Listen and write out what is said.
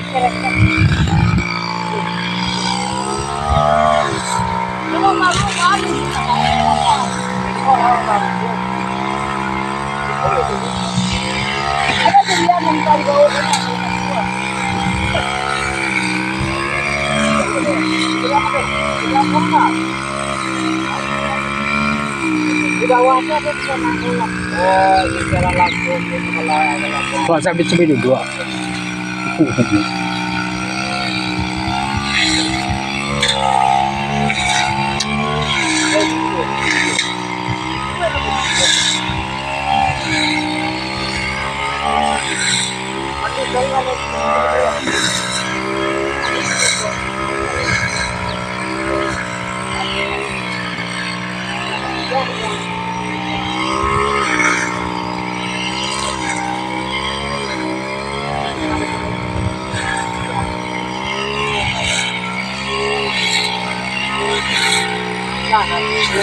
Di bawahnya dia bisa nangkul. Oh, di jalan langsung itu kalau Kalau saya bisa beli dua. Nah,